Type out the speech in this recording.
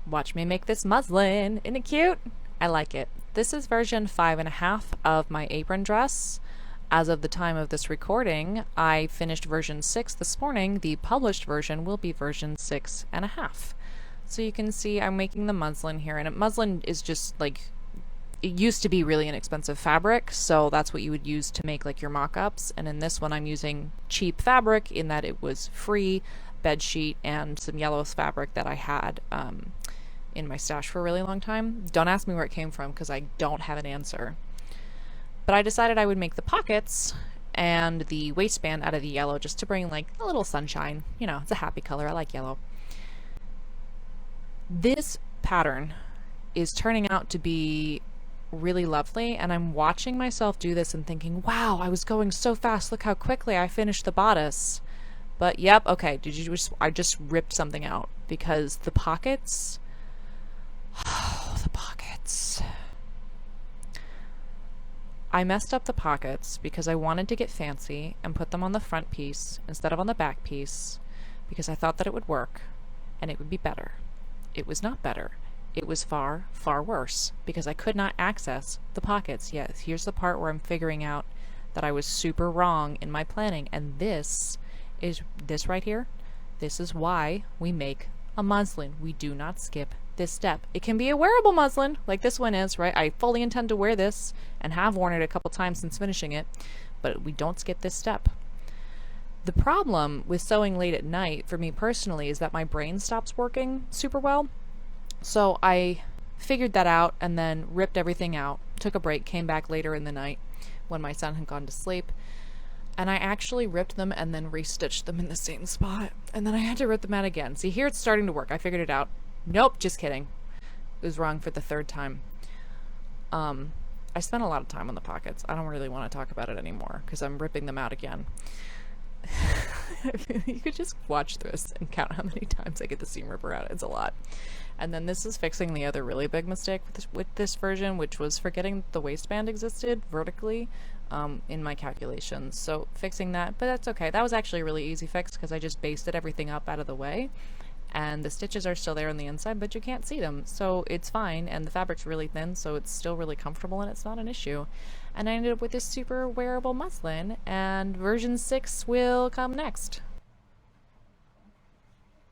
Watch me make this muslin. Isn't it cute? I like it. This is version 5.5 of my apron dress. As of the time of this recording, I finished version 6 this morning. The published version will be version 6.5. So you can see I'm making the muslin here, and muslin is just like, it used to be really inexpensive fabric, so that's what you would use to make like your mock-ups. And in this one I'm using cheap fabric in that it was free bed sheet and some yellow fabric that I had in my stash for a really long time. Don't ask me where it came from because I don't have an answer. But I decided I would make the pockets and the waistband out of the yellow just to bring like a little sunshine. You know, it's a happy color. I like yellow. This pattern is turning out to be really lovely, and I'm watching myself do this and thinking, wow, I was going so fast. Look how quickly I finished the bodice. But yep, okay, I just ripped something out because the pockets, oh, the pockets. I messed up the pockets because I wanted to get fancy and put them on the front piece instead of on the back piece because I thought that it would work and it would be better. It was not better. It was far, far worse because I could not access the pockets. Yes, here's the part where I'm figuring out that I was super wrong in my planning, and this is this right here. This is why we make a muslin. We do not skip this step. It can be a wearable muslin like this one is, right? I fully intend to wear this and have worn it a couple times since finishing it, but we don't skip this step. The problem with sewing late at night for me personally is that my brain stops working super well. So I figured that out and then ripped everything out, took a break, came back later in the night when my son had gone to sleep, and I actually ripped them and then restitched them in the same spot, and then I had to rip them out again. See, here it's starting to work. I figured it out. Nope, just kidding. It was wrong for the third time. I spent a lot of time on the pockets. I don't really want to talk about it anymore because I'm ripping them out again. You could just watch this and count how many times I get the seam ripper out. It's a lot. And then this is fixing the other really big mistake with this version, which was forgetting the waistband existed vertically in my calculations. So fixing that, but that's okay. That was actually a really easy fix because I just basted everything up out of the way. And the stitches are still there on the inside, but you can't see them, so it's fine. And the fabric's really thin, so it's still really comfortable and it's not an issue. And I ended up with this super wearable muslin, and version 6 will come next.